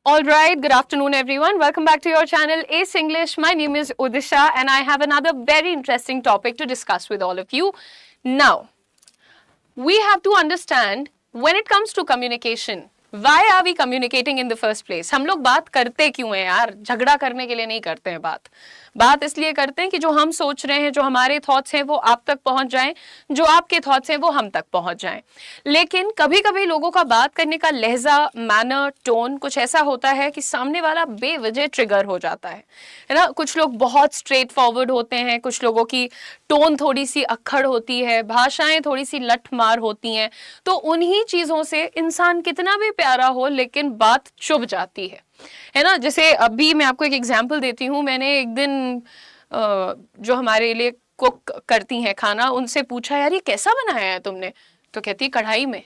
All right, good afternoon everyone. Welcome back to your channel Ace English. My name is Udisha and I have another very interesting topic to discuss with all of you. Now, we have to understand when it comes to communication, why are we communicating in the first place? हम लोग बात करते क्यों हैं यार? झगड़ा करने के लिए नहीं करते हैं बात इसलिए करते हैं कि जो हम सोच रहे हैं, जो हमारे थॉट्स हैं वो आप तक पहुंच जाएं, जो आपके थॉट्स हैं वो हम तक पहुंच जाएं। लेकिन कभी कभी लोगों का बात करने का लहजा, मैनर, टोन कुछ ऐसा होता है कि सामने वाला बेवजह ट्रिगर हो जाता है ना। कुछ लोग बहुत स्ट्रेट फॉरवर्ड होते हैं, कुछ लोगों की टोन थोड़ी सी अक्खड़ होती है, भाषाएं थोड़ी सी लठमार होती हैं। तो उन्हीं चीजों से इंसान कितना भी प्यारा हो लेकिन बात चुभ जाती है ना। जैसे अभी मैं आपको एक एग्जांपल देती हूँ। मैंने एक दिन जो हमारे लिए कुक करती हैं खाना, उनसे पूछा यार ये कैसा बनाया है तुमने? तो कहती है कढ़ाई में।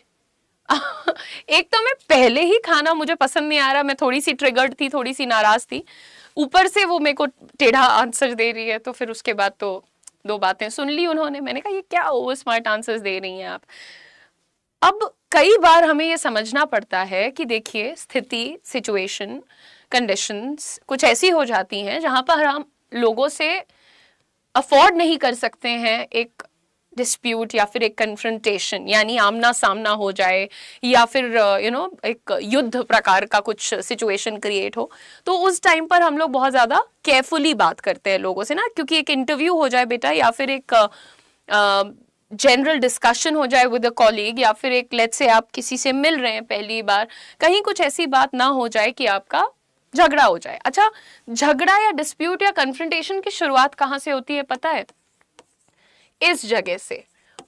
एक तो मैं पहले ही खाना मुझे पसंद नहीं आ रहा, मैं थोड़ी सी ट्रिगर्ड थी, थोड़ी सी नाराज थी, ऊपर से वो मेरे को टेढ़ा आंसर दे रही है। तो फिर उसके बाद तो दो बातें सुन ली उन्होंने। मैंने कहा ये क्या ओवर स्मार्ट आंसर्स दे रही हैं आप। अब कई बार हमें ये समझना पड़ता है कि देखिए स्थिति, सिचुएशन, कंडीशंस कुछ ऐसी हो जाती हैं जहां पर हम लोगों से अफोर्ड नहीं कर सकते हैं एक डिस्प्यूट या फिर एक कन्फ्रंटेशन, यानी आमना सामना हो जाए या फिर एक युद्ध प्रकार का कुछ सिचुएशन क्रिएट हो। तो उस टाइम पर हम लोग बहुत ज्यादा केयरफुली बात करते हैं लोगों से ना, क्योंकि एक इंटरव्यू हो जाए बेटा, या फिर एक जनरल डिस्कशन हो जाए विद अ कॉलीग, या फिर एक लेट्स से आप किसी से मिल रहे हैं पहली बार, कहीं कुछ ऐसी बात ना हो जाए कि आपका झगड़ा हो जाए। अच्छा, झगड़ा या डिस्प्यूट या कन्फ्रंटेशन की शुरुआत कहाँ से होती है पता है? इस जगह से,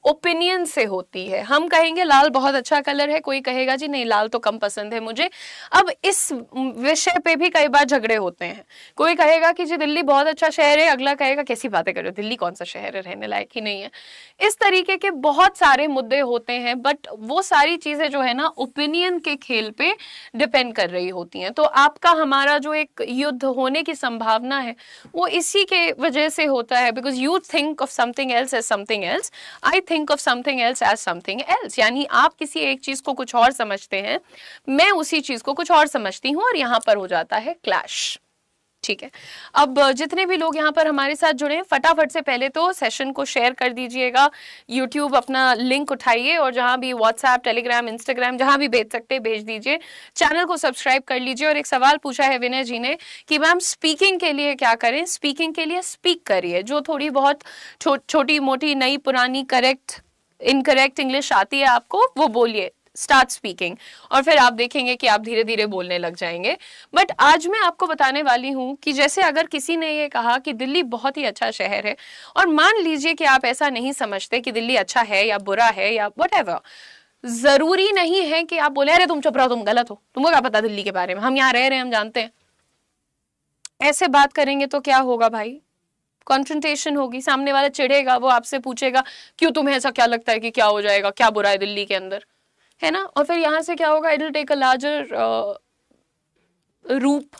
ओपिनियन से होती है। हम कहेंगे लाल बहुत अच्छा कलर है, कोई कहेगा जी नहीं लाल तो कम पसंद है मुझे। अब इस विषय पे भी कई बार झगड़े होते हैं। कोई कहेगा कि जी दिल्ली बहुत अच्छा शहर है, अगला कहेगा कैसी बातें कर रहे हो, दिल्ली कौन सा शहर है, रहने लायक ही नहीं है। इस तरीके के बहुत सारे मुद्दे होते हैं, बट वो सारी चीजें जो है ना ओपिनियन के खेल पे डिपेंड कर रही होती हैं। तो आपका हमारा जो एक युद्ध होने की संभावना है वो इसी के वजह से होता है, because you think of something else as something else, I think of something else as something else. यानी आप किसी एक चीज को कुछ और समझते हैं, मैं उसी चीज को कुछ और समझती हूं, और यहां पर हो जाता है क्लैश। ठीक है, अब जितने भी लोग यहाँ पर हमारे साथ जुड़े हैं, फटाफट से पहले तो सेशन को शेयर कर दीजिएगा। यूट्यूब अपना लिंक उठाइए और जहां भी व्हाट्सएप, टेलीग्राम, इंस्टाग्राम जहां भी भेज सकते हैं भेज दीजिए। चैनल को सब्सक्राइब कर लीजिए। और एक सवाल पूछा है विनय जी ने कि मैम स्पीकिंग के लिए क्या करें? स्पीकिंग के लिए स्पीक करिए। जो थोड़ी बहुत छोटी मोटी नई पुरानी करेक्ट इनकरेक्ट इंग्लिश आती है आपको, वो बोलिए, स्टार्ट स्पीकिंग, और फिर आप देखेंगे कि आप धीरे धीरे बोलने लग जाएंगे। बट आज मैं आपको बताने वाली हूं कि जैसे अगर किसी ने ये कहा कि दिल्ली बहुत ही अच्छा शहर है, और मान लीजिए कि आप ऐसा नहीं समझते कि दिल्ली अच्छा है या बुरा है या व्हाटएवर, जरूरी नहीं है कि आप बोले अरे तुम चुप रहो, तुम गलत हो, तुमको क्या पता दिल्ली के बारे में, हम यहाँ रह रहे हैं, हम जानते हैं। ऐसे बात करेंगे तो क्या होगा भाई? कॉन्फ्रंटेशन होगी, सामने वाला चिढ़ेगा, वो आपसे पूछेगा क्यों, तुम्हें ऐसा क्या लगता है कि क्या हो जाएगा, क्या बुरा है दिल्ली के अंदर, है ना। और फिर यहाँ से क्या होगा? It will take a larger रूप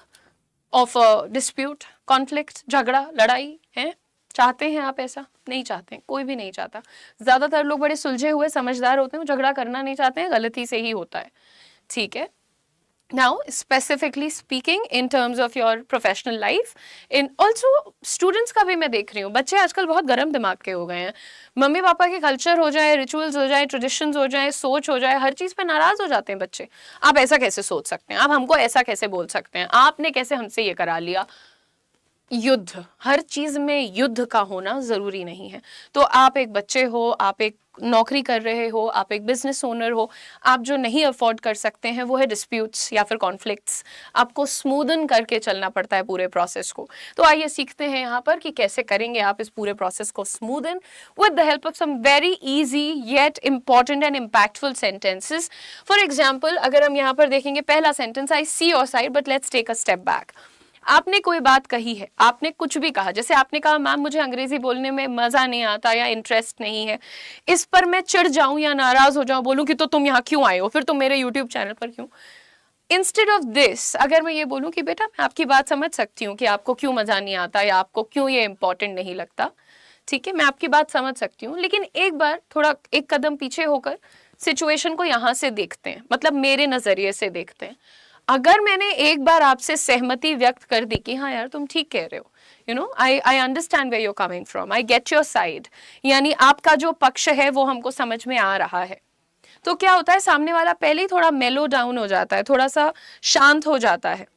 ऑफ डिस्प्यूट, कॉन्फ्लिक्ट, झगड़ा, लड़ाई है। चाहते हैं आप ऐसा? नहीं चाहते, कोई भी नहीं चाहता। ज्यादातर लोग बड़े सुलझे हुए समझदार होते हैं, झगड़ा करना नहीं चाहते हैं, गलती से ही होता है। ठीक है, now specifically speaking in terms of your professional life, in also students का भी मैं देख रही हूँ, बच्चे आजकल बहुत गर्म दिमाग के हो गए हैं। मम्मी पापा के कल्चर हो जाए, रिचुअल्स हो जाए, ट्रेडिशंस हो जाए, सोच हो जाए, हर चीज पे नाराज हो जाते हैं बच्चे। आप ऐसा कैसे सोच सकते हैं, आप हमको ऐसा कैसे बोल सकते हैं, आपने कैसे हमसे ये करा लिया। युद्ध, हर चीज में युद्ध का होना जरूरी नहीं है। तो आप एक बच्चे हो, आप एक नौकरी कर रहे हो, आप एक बिजनेस ओनर हो, आप जो नहीं अफोर्ड कर सकते हैं वो है डिस्प्यूट्स या फिर कॉन्फ्लिक्ट्स। आपको स्मूदन करके चलना पड़ता है पूरे प्रोसेस को। तो आइए सीखते हैं यहाँ पर कि कैसे करेंगे आप इस पूरे प्रोसेस को smoothen with the help of some very easy yet important and impactful sentences. For example, अगर हम यहाँ पर देखेंगे पहला sentence, I see your side but let's take a step back. आपने कोई बात कही है, आपने कुछ भी कहा, जैसे आपने कहा मैम मुझे अंग्रेजी बोलने में मजा नहीं आता या इंटरेस्ट नहीं है, इस पर मैं चिढ़ जाऊं या नाराज हो जाऊं, बोलूं कि तो तुम यहाँ क्यों आए हो, फिर तुम मेरे यूट्यूब चैनल पर क्यों। इंस्टेड ऑफ दिस अगर मैं ये बोलूं कि बेटा मैं आपकी बात समझ सकती हूँ कि आपको क्यों मजा नहीं आता या आपको क्यों ये इंपॉर्टेंट नहीं लगता, ठीक है, मैं आपकी बात समझ सकती हूँ, लेकिन एक बार थोड़ा एक कदम पीछे होकर सिचुएशन को यहाँ से देखते हैं, मतलब मेरे नजरिए से देखते हैं। अगर मैंने एक बार आपसे सहमति व्यक्त कर दी कि हाँ यार तुम ठीक कह रहे हो, you know, I understand where you are coming from, I get your side, यानी आपका जो पक्ष है वो हमको समझ में आ रहा है, तो क्या होता है सामने वाला पहले ही थोड़ा मेलो डाउन हो जाता है, थोड़ा सा शांत हो जाता है,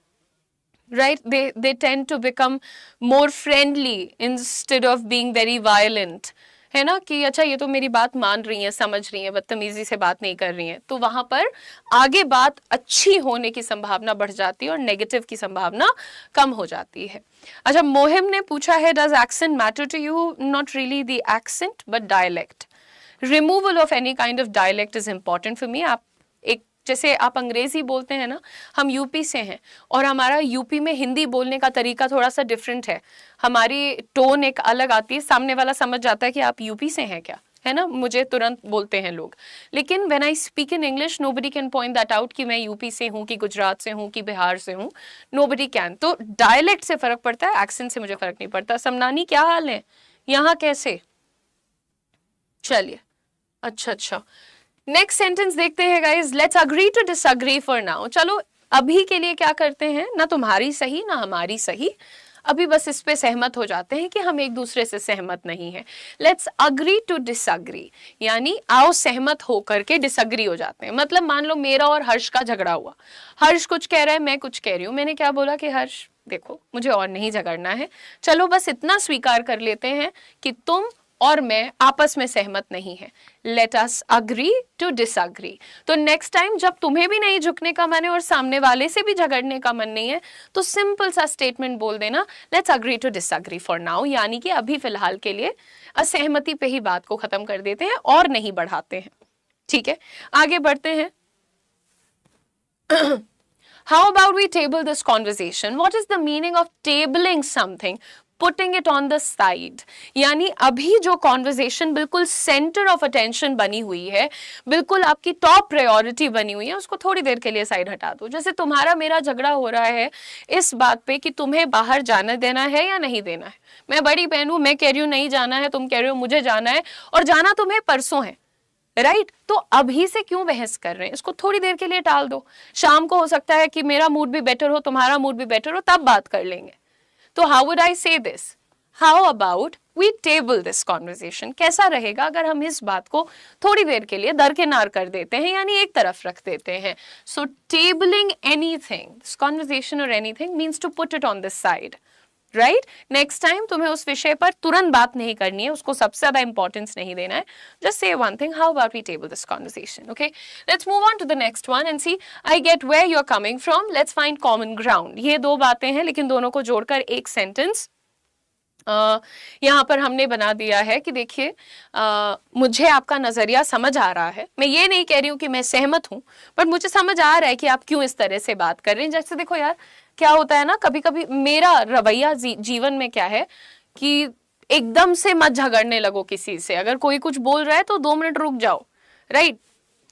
right? They tend to become more friendly instead of being very violent, है ना, कि अच्छा ये तो मेरी बात मान रही है, समझ रही है, बदतमीजी से बात नहीं कर रही है, तो वहां पर आगे बात अच्छी होने की संभावना बढ़ जाती है और नेगेटिव की संभावना कम हो जाती है। अच्छा, मोहिम ने पूछा है, does accent matter to you? Not really the accent but dialect. Removal of any kind of dialect is important for me. आप एक, जैसे आप अंग्रेजी बोलते हैं ना, हम यूपी से हैं और हमारा यूपी में हिंदी बोलने का तरीका थोड़ा सा डिफरेंट है, हमारी टोन एक अलग आती है, सामने वाला समझ जाता है कि आप यूपी से हैं क्या, है ना, मुझे तुरंत बोलते हैं लोग। लेकिन when I speak in English nobody can point that out कि मैं यूपी से हूँ, कि गुजरात से हूँ, कि बिहार से हूँ, नोबडी कैन। तो डायलेक्ट से फर्क पड़ता है, एक्सेंट से मुझे फर्क नहीं पड़ता। समनानी क्या हाल है, यहाँ कैसे? चलिए, अच्छा, नेक्स्ट सेंटेंस देखते हैं guys. Let's agree to disagree for now. चलो अभी के लिए क्या करते हैं, ना तुम्हारी सही ना हमारी सही, अभी बस इस पे सहमत हो जाते हैं कि हम एक दूसरे से सहमत नहीं है। लेट्स अग्री टू डिसअग्री, यानी आओ सहमत होकर के डिसअग्री हो जाते हैं। मतलब मान लो मेरा और हर्ष का झगड़ा हुआ, हर्ष कुछ कह रहा है, मैं कुछ कह रही हूँ। मैंने क्या बोला कि हर्ष देखो मुझे और नहीं झगड़ना है, चलो बस इतना स्वीकार कर लेते हैं कि तुम और मैं आपस में सहमत नहीं है। Let us agree to disagree. तो नेक्स्ट टाइम जब तुम्हें भी नहीं झुकने का मन है और सामने वाले से भी झगड़ने का मन नहीं है, तो सिंपल सा स्टेटमेंट बोल देना, let's agree to disagree for now, यानी कि अभी फिलहाल के लिए असहमति पे ही बात को खत्म कर देते हैं और नहीं बढ़ाते हैं। ठीक है, आगे बढ़ते हैं। How about we table this conversation? What is the meaning of tabling something? Putting it on the side, यानी अभी जो कॉन्वर्जेशन बिल्कुल सेंटर ऑफ अटेंशन बनी हुई है, बिल्कुल आपकी टॉप प्रायोरिटी बनी हुई है, उसको थोड़ी देर के लिए साइड हटा दो। जैसे तुम्हारा मेरा झगड़ा हो रहा है इस बात पे कि तुम्हें बाहर जाने देना है या नहीं देना है। मैं बड़ी बहन हूं, मैं कह रही हूँ नहीं जाना है, तुम कह रहे हो मुझे जाना है, और जाना तुम्हें परसों है, राइट? तो अभी से क्यों बहस कर रहे हैं, इसको थोड़ी देर के लिए टाल दो। शाम को हो सकता है कि मेरा मूड भी बेटर हो, तुम्हारा मूड भी बेटर हो, तब बात कर लेंगे। तो how would I say this? How about we table this conversation? कैसा रहेगा अगर हम इस बात को थोड़ी देर के लिए दरकिनार कर देते हैं, यानी एक तरफ रख देते हैं। So tabling anything, this conversation or anything means to put it on the side, right? Next time तुम्हें उस विषय पर तुरंत बात नहीं करनी है, उसको सबसे ज्यादा इंपॉर्टेंस नहीं देना है। Just say one thing, how about we table this conversation? Okay, let's move on to the next one and see. I get where you're coming from. Let's find common ground. ये दो बातें हैं, लेकिन दोनों को जोड़कर एक सेंटेंस यहाँ पर हमने बना दिया है कि देखिए मुझे आपका नजरिया समझ आ रहा है। मैं ये नहीं कह रही हूँ कि मैं सहमत हूँ, बट मुझे समझ आ रहा है कि आप क्यों इस तरह से बात कर रहे हैं। जैसे देखो यार, क्या होता है ना, कभी कभी मेरा रवैया जीवन में क्या है कि एकदम से मत झगड़ने लगो किसी से। अगर कोई कुछ बोल रहा है तो 2 मिनट रुक जाओ, राइट?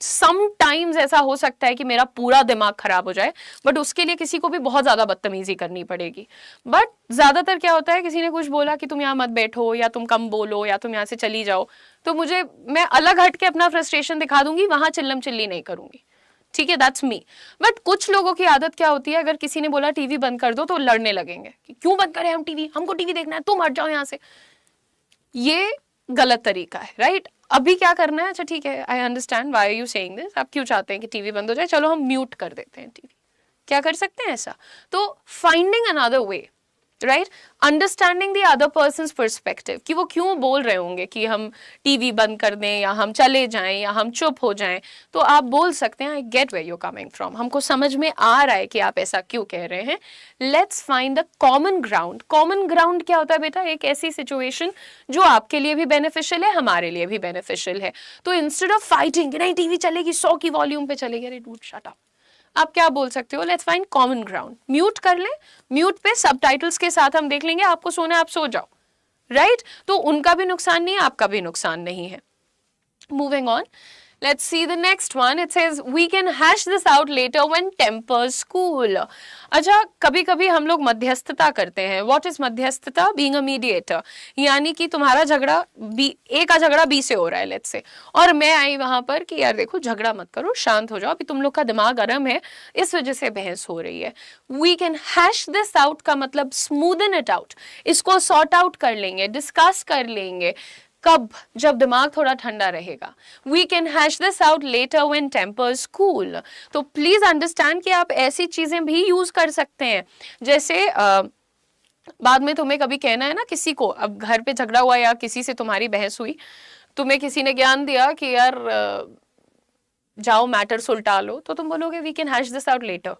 समटाइम्स ऐसा हो सकता है कि मेरा पूरा दिमाग खराब हो जाए, बट उसके लिए किसी को भी बहुत ज्यादा बदतमीजी करनी पड़ेगी। बट ज्यादातर क्या होता है, किसी ने कुछ बोला कि तुम यहाँ मत बैठो, या तुम कम बोलो, या तुम यहाँ से चली जाओ, तो मैं अलग हट के अपना फ्रस्ट्रेशन दिखा दूंगी, वहां चिल्लम चिल्ली नहीं करूंगी। ठीक है, दैट्स मी। बट कुछ लोगों की आदत क्या होती है, अगर किसी ने बोला टीवी बंद कर दो तो लड़ने लगेंगे कि क्यों बंद करें हम टीवी, हमको टीवी देखना है, तुम हट जाओ यहाँ से। ये गलत तरीका है, राइट? अभी क्या करना है, अच्छा ठीक है, I understand why are you saying this, आप क्यों चाहते हैं कि टीवी बंद हो जाए, चलो हम म्यूट कर देते हैं टीवी। क्या कर सकते हैं ऐसा? तो finding another way, right? Understanding the other persons perspective, कि वो क्यों बोल रहे होंगे कि हम टीवी बंद कर दें, या हम चले जाएं, या हम चुप हो जाएं। तो आप बोल सकते हैं, I get where you coming from, हमको समझ में आ रहा है कि आप ऐसा क्यों कह रहे हैं। Let's find the common ground. Common ground क्या होता है बेटा? एक ऐसी सिचुएशन जो आपके लिए भी बेनिफिशियल है, हमारे लिए भी बेनिफिशियल है। तो इंस्टेड ऑफ फाइटिंग कि नहीं टीवी चलेगी 100 की वॉल्यूम पे चलेगी, अरे डूड शट अप, आप क्या बोल सकते हो? Let's find common ground. Mute कर लें, म्यूट पे सबटाइटल्स के साथ हम देख लेंगे, आपको सोना है आप सो जाओ, राइट? तो उनका भी नुकसान नहीं है, आपका भी नुकसान नहीं है। Moving on, Let's see the next one. It says we can hash this out later when tempers cool. अच्छा, कभी कभी हम लोग मध्यस्थता करते हैं. What is मध्यस्थता? Being a mediator. यानी कि तुम्हारा झगड़ा A का झगड़ा B से हो रहा है, let's say, और मैं आई वहां पर कि यार देखो झगड़ा मत करो, शांत हो जाओ, अभी तुम लोग का दिमाग गर्म है, इस वजह से बहस हो रही है. We can hash this out का मतलब smoothen it out. इसको sort out कर लेंगे, discuss कर लेंगे. कब? जब दिमाग थोड़ा ठंडा रहेगा. We can hash this out later when tempers cool. तो प्लीज अंडरस्टैंड कि आप ऐसी चीजें भी यूज कर सकते हैं. जैसे बाद में तुम्हें कभी कहना है ना किसी को, अब घर पे झगड़ा हुआ या किसी से तुम्हारी बहस हुई, तुम्हें किसी ने ज्ञान दिया कि यार जाओ मैटर सुलटा लो, तो तुम बोलोगे we can hash this out later,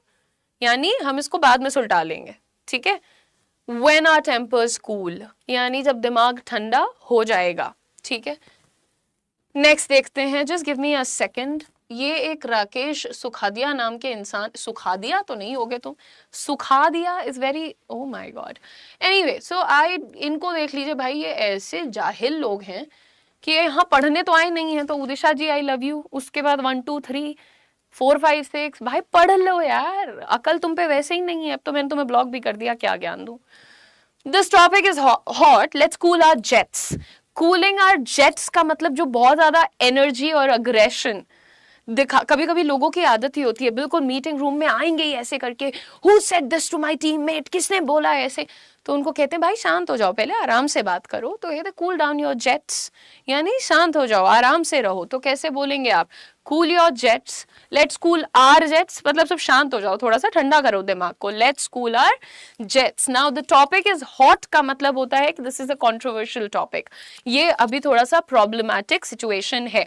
यानी हम इसको बाद में सुलटा लेंगे. ठीक है. When our tempers cool, यानी जब दिमाग ठंडा हो जाएगा. ठीक है. नेक्स्ट देखते हैं. Just give me a second. ये एक राकेश सुखादिया नाम के इंसान, सुखादिया तो नहीं होगे तुम, Sukhadia is very, oh my God. Anyway, so इनको देख लीजिए भाई, ये ऐसे जाहिल लोग हैं कि यहाँ पढ़ने तो आए नहीं है. तो उदिशा जी आई लव यू, उसके बाद 1 2 3 4 5 6, भाई पढ़ लो यार, अकल तुम पे वैसे ही नहीं है. अब तो मैंने तुम्हें ब्लॉक भी कर दिया, क्या ज्ञान दूं. This topic is hot, let's cool our jets. Cooling our jets का मतलब जो बहुत ज्यादा एनर्जी और अग्रेशन दिखा, कभी कभी लोगों की आदत ही होती है, बिल्कुल मीटिंग रूम में आएंगे ही ऐसे करके, who said this to my teammate, किसने बोला ऐसे, तो उनको कहते हैं भाई शांत हो जाओ, पहले आराम से बात करो. तो कहते कूल डाउन योर जेट्स, यानी शांत हो जाओ, आराम से रहो. तो कैसे बोलेंगे आप? Cool your jets, let's cool our jets, मतलब सब शांत हो जाओ, थोड़ा सा ठंडा करो दिमाग को. Let's cool our jets. Now the topic is hot का मतलब होता है कि this is a controversial topic, ये अभी थोड़ा सा प्रॉब्लमैटिक सिचुएशन है.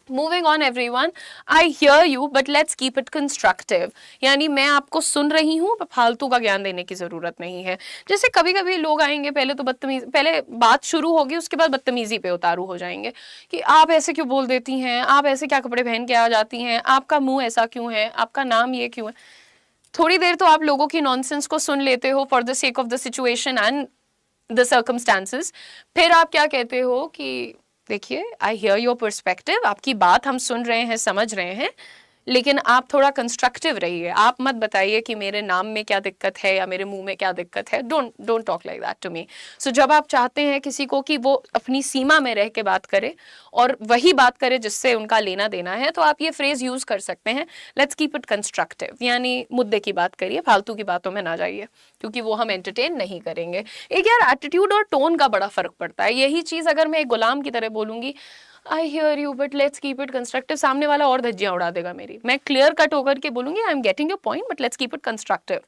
Moving on everyone, I hear you but let's keep it constructive. यानी मैं आपको सुन रही हूँ, फालतू का ज्ञान देने की जरूरत नहीं है. जैसे कभी कभी लोग आएंगे, पहले तो बदतमीज, पहले बात शुरू होगी, उसके बाद बदतमीजी पे उतारू हो जाएंगे कि आप ऐसे क्यों बोल देती हैं, आप ऐसे क्या कपड़े पहन के आ जाती हैं, आपका मुंह ऐसा क्यों है, आपका नाम ये क्यों है. थोड़ी देर तो आप लोगों की नॉनसेंस को सुन लेते हो for the sake of the situation and the circumstances. फिर आप क्या कहते हो कि देखिए, आई हियर योर पर्सपेक्टिव, आपकी बात हम सुन रहे हैं, समझ रहे हैं, लेकिन आप थोड़ा कंस्ट्रक्टिव रहिए. आप मत बताइए कि मेरे नाम में क्या दिक्कत है या मेरे मुंह में क्या दिक्कत है. Don't talk like that to me. So जब आप चाहते हैं किसी को कि वो अपनी सीमा में रह के बात करे और वही बात करे जिससे उनका लेना देना है, तो आप ये फ्रेज यूज कर सकते हैं, लेट्स कीप इट कंस्ट्रक्टिव, यानी मुद्दे की बात करिए, फालतू की बातों में ना जाइए, क्योंकि वो हम एंटरटेन नहीं करेंगे. एक यार एटीट्यूड और टोन का बड़ा फर्क पड़ता है. यही चीज अगर मैं एक गुलाम की तरह बोलूंगी, I hear you but let's keep it constructive, सामने वाला और धज्जियां उड़ा देगा मेरी. मैं क्लियर कट होकर के बोलूंगी I am getting your point but let's keep it constructive,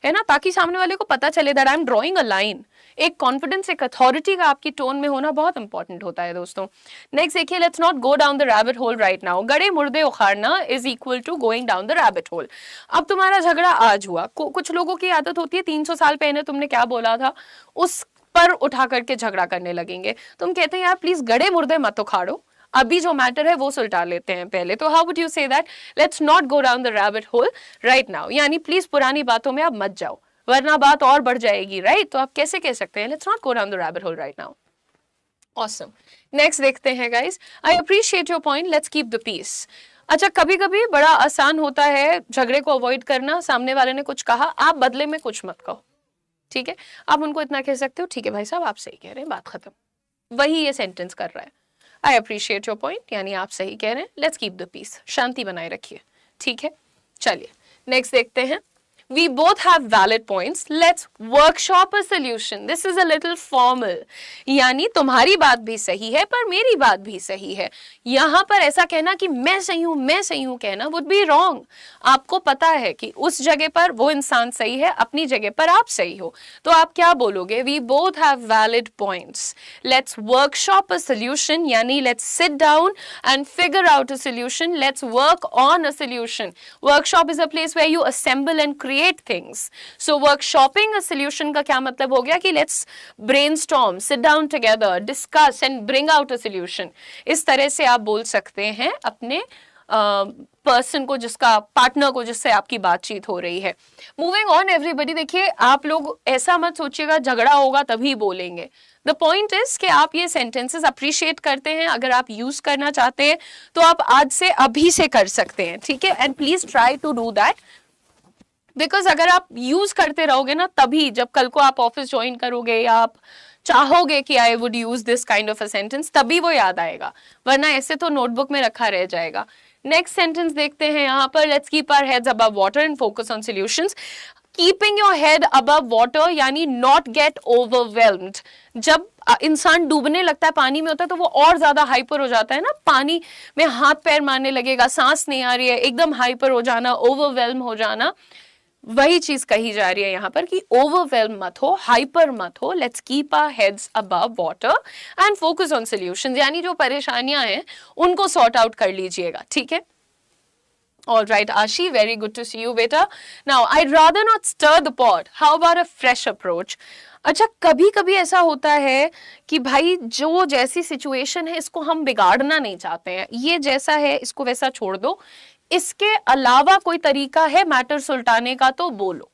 है ना, ताकि सामने वाले को पता चले that I am drawing a line. एक कॉन्फिडेंस, एक अथॉरिटी का आपकी टोन में होना बहुत इंपॉर्टेंट होता है दोस्तों. नेक्स्ट देखिए, let's not go down the rabbit hole right now. गड़े मुर्दे उखाड़ना is equal to going down the rabbit hole. अब तुम्हारा झगड़ा आज हुआ, कुछ लोगों की आदत होती है 300 साल पहले तुमने क्या बोला था उस पर उठा करके झगड़ा करने लगेंगे. तुम कहते हैं यार प्लीज गड़े मुर्दे मत उखाड़ो, अभी जो मैटर है वो सुलटा लेते हैं पहले. तो how would you say that, let's not go down the rabbit hole right now, यानी प्लीज पुरानी बातों में आप मत जाओ वरना बात और बढ़ जाएगी, राइट. तो आप कैसे कह सकते हैं let's not go down the rabbit hole right now. Awesome. Next देखते हैं guys. I appreciate your point, let's keep the peace. अच्छा, कभी कभी बड़ा आसान होता है झगड़े को अवॉइड करना. सामने वाले ने कुछ कहा, आप बदले में कुछ मत कहो. ठीक है, आप उनको इतना कह सकते हो, ठीक है भाई साहब आप सही कह रहे हैं, बात खत्म. वही ये सेंटेंस कर रहा है. आई अप्रिशिएट योर पॉइंट, यानी आप सही कह रहे हैं, लेट्स कीप द पीस, शांति बनाए रखिए. ठीक है, चलिए नेक्स्ट देखते हैं. We both have valid points. Let's workshop a solution. This is a little formal. यानी तुम्हारी बात भी सही है पर मेरी बात भी सही है. यहाँ पर ऐसा कहना कि मैं सही हूँ कहना would be wrong. आपको पता है कि उस जगह पर वो इंसान सही है, अपनी जगह पर आप सही हो, तो आप क्या बोलोगे? We both have valid points. Let's workshop a solution. यानी let's sit down and figure out a solution. Let's work on a solution. Workshop is a place where you assemble and create things. So workshopping a solution का क्या मतलब हो गया कि let's brainstorm, sit down together, discuss and bring out a solution. इस तरह से आप बोल सकते हैं अपने पर्सन को, जिसका पार्टनर को, जिससे आपकी बातचीत हो रही है. Moving on everybody. देखिए, आप लोग ऐसा मत सोचिएगा झगड़ा होगा तभी बोलेंगे. द पॉइंट इज कि आप ये सेंटेंसेस अप्रिशिएट करते हैं, अगर आप यूज करना चाहते हैं तो आप आज से अभी से कर सकते हैं, ठीक है, and please try to do that, because अगर आप यूज करते रहोगे ना, तभी जब कल को आप ऑफिस ज्वाइन करोगे या आप चाहोगे कि I would use this kind of a sentence, तभी वो याद आएगा, वरना ऐसे तो नोटबुक में रखा रह जाएगा। नेक्स्ट सेंटेंस देखते हैं यहाँ पर, let's keep our heads above water and focus on solutions. Keeping your head above water यानी नॉट गेट ओवरवेल्म्ड। जब इंसान डूबने लगता है, पानी में होता है, तो वो और ज्यादा हाइपर हो जाता है ना, पानी में हाथ पैर मारने लगेगा, सांस नहीं आ रही है, एकदम हाइपर हो जाना, ओवरवेल्म हो जाना, वही चीज कही जा रही है यहाँ पर कि ओवरवेल्म मत हो, हाइपर मत हो। Let's keep our heads above water and focus on solutions, यानी जो परेशानियां हैं उनको सॉर्ट आउट कर लीजिएगा, ठीक है। All right, Ashi, very good to see you, beta. Now, I'd rather not stir the pot. How about a fresh approach? अच्छा, कभी कभी ऐसा होता है कि भाई जो जैसी सिचुएशन है इसको हम बिगाड़ना नहीं चाहते हैं, ये जैसा है इसको वैसा छोड़ दो, इसके अलावा कोई तरीका है मैटर सुलटाने का तो बोलो,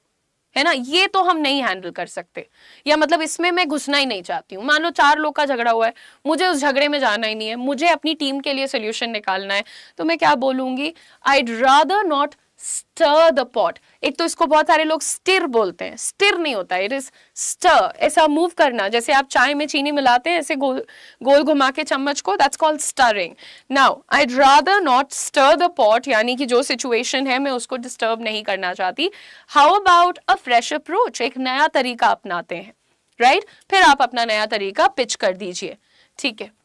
है ना, ये तो हम नहीं हैंडल कर सकते, या मतलब इसमें मैं घुसना ही नहीं चाहती हूँ। मान लो 4 लोग का झगड़ा हुआ है, मुझे उस झगड़े में जाना ही नहीं है, मुझे अपनी टीम के लिए सोल्यूशन निकालना है, तो मैं क्या बोलूंगी, I'd rather not stir the pot। एक तो इसको बहुत सारे लोग स्टिर बोलते हैं, स्टिर नहीं होता है, इट इज स्टर, ऐसा मूव करना, जैसे आप चाय में चीनी मिलाते हैं ऐसे गोल गोल घुमा के चम्मच को, that's called stirring. Now I'd rather not stir the pot, यानी कि जो सिचुएशन है मैं उसको डिस्टर्ब नहीं करना चाहती। How about a fresh approach, एक नया तरीका अपनाते हैं, राइट, फिर आप अपना नया तरीका पिच कर दीजिए, ठीक है।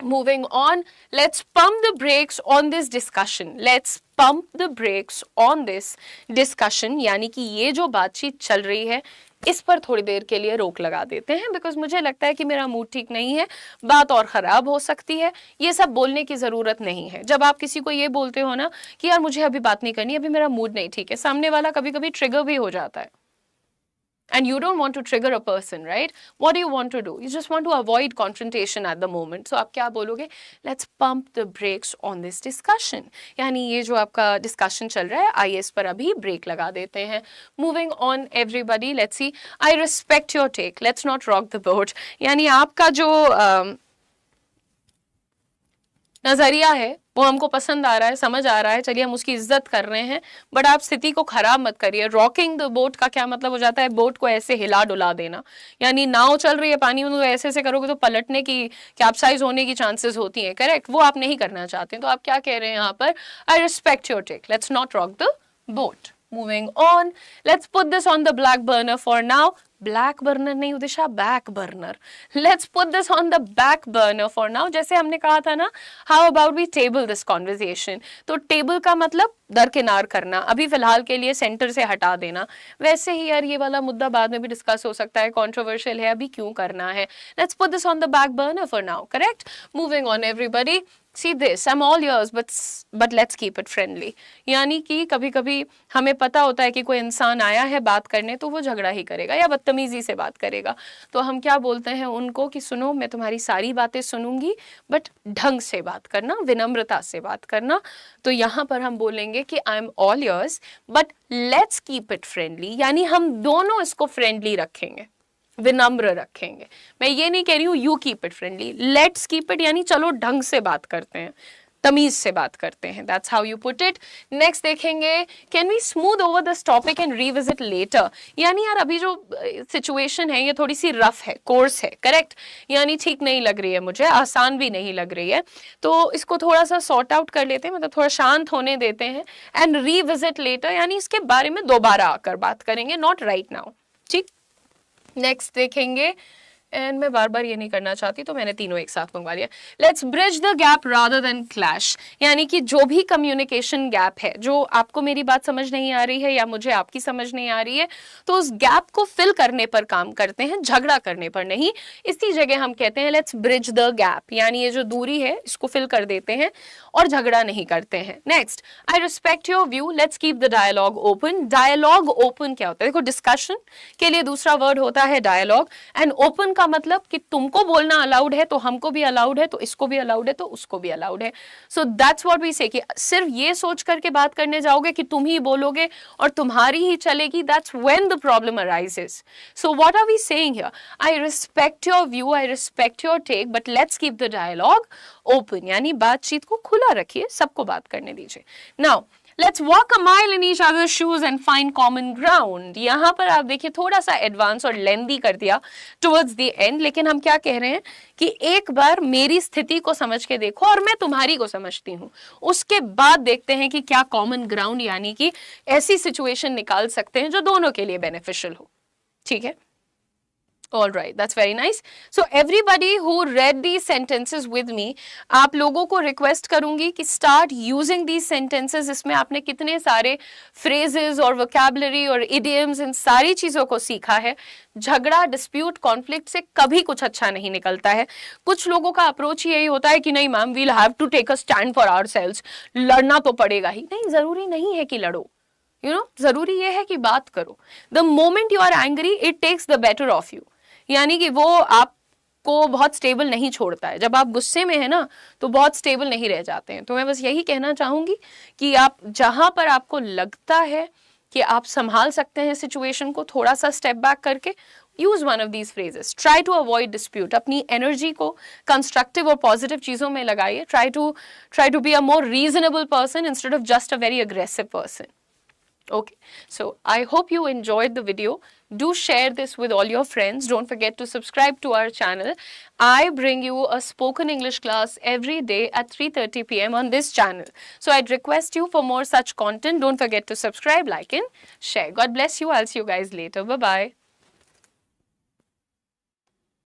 Moving on, let's pump the brakes on this discussion. Let's pump the brakes on this discussion, यानी कि ये जो बातचीत चल रही है इस पर थोड़ी देर के लिए रोक लगा देते हैं, बिकॉज मुझे लगता है कि मेरा मूड ठीक नहीं है, बात और खराब हो सकती है, ये सब बोलने की जरूरत नहीं है। जब आप किसी को ये बोलते हो ना कि यार मुझे अभी बात नहीं करनी, अभी मेरा मूड नहीं ठीक है, सामने वाला कभी कभी ट्रिगर भी हो जाता है, and you don't want to trigger a person, right? What do you want to do? You just want to avoid confrontation at the moment. So आप क्या बोलोगे? Let's pump the brakes on this discussion. यानी ये जो आपका discussion चल रहा है, आइए इस पर अभी ब्रेक लगा देते हैं। Moving on, everybody, let's see. I respect your take. Let's not rock the boat. यानी आपका जो नजरिया है वो हमको पसंद आ रहा है, समझ आ रहा है, चलिए हम उसकी इज्जत कर रहे हैं, बट आप स्थिति को खराब मत करिए। रॉकिंग द बोट का क्या मतलब हो जाता है, बोट को ऐसे हिला डुला देना, यानी नाव चल रही है पानी में, तो ऐसे ऐसे करोगे तो पलटने की, कैप्साइज होने की चांसेस होती हैं, करेक्ट, वो आप नहीं करना चाहते। तो आप क्या कह रहे हैं यहाँ पर, I respect your take, let's not rock the boat. Moving on, let's put this on the back burner for now. Black burner नहीं उदिशा, back burner. Let's put this on the back burner for now. जैसे हमने कहा था ना, how about we table this conversation? तो table का मतलब दरकिनार करना, अभी फिलहाल के लिए सेंटर से हटा देना। वैसे ही यार ये वाला मुद्दा बाद में भी डिस्कस हो सकता है, कंट्रोवर्शियल है, अभी क्यों करना है। Let's put this on the back burner for now. Correct? Moving on, everybody. See this, I'm all yours, but let's keep it friendly. यानी कि कभी कभी हमें पता होता है कि कोई इंसान आया है बात करने तो वो झगड़ा ही करेगा या बदतमीजी से बात करेगा, तो हम क्या बोलते हैं उनको कि सुनो मैं तुम्हारी सारी बातें सुनूंगी, बट ढंग से बात करना, विनम्रता से बात करना। तो यहाँ पर हम बोलेंगे कि I am all yours but let's keep it friendly, यानी हम दोनों इसको फ्रेंडली रखेंगे, विनम्र रखेंगे। मैं ये नहीं कह रही हूँ you keep it friendly, let's keep it यानी चलो ढंग से बात करते हैं, तमीज से बात करते हैं, that's how you put it. Next देखेंगे, can we smooth over this topic and revisit later, यानी यार अभी जो सिचुएशन है ये थोड़ी सी रफ है, कोर्स है, करेक्ट, यानी ठीक नहीं लग रही है मुझे, आसान भी नहीं लग रही है, तो इसको थोड़ा सा सॉर्ट आउट कर लेते हैं, मतलब थोड़ा शांत होने देते हैं, एंड रिविजिट लेटर यानी इसके बारे में दोबारा आकर बात करेंगे, नॉट राइट नाउ, ठीक। नेक्स्ट देखेंगे, एंड मैं बार बार ये नहीं करना चाहती तो मैंने तीनों एक साथ मंगवा लिया। Let's bridge the gap rather than clash, यानी कि जो भी कम्युनिकेशन गैप है, जो आपको मेरी बात समझ नहीं आ रही है या मुझे आपकी समझ नहीं आ रही है, तो उस गैप को फिल करने पर काम करते हैं, झगड़ा करने पर नहीं। इसी जगह हम कहते हैं लेट्स ब्रिज द गैप, यानी ये जो दूरी है इसको फिल कर देते हैं और झगड़ा नहीं करते हैं। Next, I respect your view, let's keep the dialogue open. Dialogue open क्या होता है, देखो डिस्कशन के लिए दूसरा वर्ड होता है डायलॉग, एंड ओपन का मतलब कि तुमको बोलना अलाउड है तो हमको भी अलाउड है, तो इसको भी अलाउड है तो उसको भी अलाउड है. सो दैट्स व्हाट वी से कि सिर्फ ये सोच करके बात करने जाओगे कि तुम ही बोलोगे और तुम्हारी ही चलेगी, that's when the problem arises. So what are we saying here? I respect your view, I respect your take, but let's keep the dialogue open. यानी बातचीत को खुला रखिए, सबको बात करने दीजिए. Now Let's walk a mile in each other's shoes and find common ground. यहाँ पर आप देखिए थोड़ा सा एडवांस और लेंदी कर दिया towards the end, लेकिन हम क्या कह रहे हैं कि एक बार मेरी स्थिति को समझ के देखो और मैं तुम्हारी को समझती हूँ, उसके बाद देखते हैं कि क्या कॉमन ग्राउंड यानी कि ऐसी सिचुएशन निकाल सकते हैं जो दोनों के लिए बेनिफिशियल हो. ठीक है? All right, that's very nice. So everybody who read these sentences with me, आप लोगों को रिक्वेस्ट करूंगी कि start using these sentences. इसमें आपने कितने सारे phrases और vocabulary और idioms, इन सारी चीज़ों को सीखा है. झगड़ा, डिस्प्यूट, कॉन्फ्लिक्ट से कभी कुछ अच्छा नहीं निकलता है. कुछ लोगों का अप्रोच यही होता है कि नहीं ma'am, we'll have to take a stand for ourselves. लड़ना तो पड़ेगा ही. नहीं, जरूरी नहीं है कि लड़ो. जरूरी ये है कि बात करो. The moment you are angry, it takes the better of you. यानी कि वो आपको बहुत स्टेबल नहीं छोड़ता है. जब आप गुस्से में है ना तो बहुत स्टेबल नहीं रह जाते हैं. तो मैं बस यही कहना चाहूंगी कि आप जहां पर आपको लगता है कि आप संभाल सकते हैं सिचुएशन को, थोड़ा सा स्टेप बैक करके use one of these phrases. Try to avoid dispute. अपनी एनर्जी को कंस्ट्रक्टिव और पॉजिटिव चीजों में लगाइए. Try to be a more reasonable person instead of just a very aggressive person. Okay, so I hope you enjoyed the video. Do share this with all your friends. Don't forget to subscribe to our channel. I bring you a spoken English class every day at 3:30 p.m. on this channel. So I'd request you for more such content. Don't forget to subscribe, like and share. God bless you. I'll see you guys later. Bye-bye.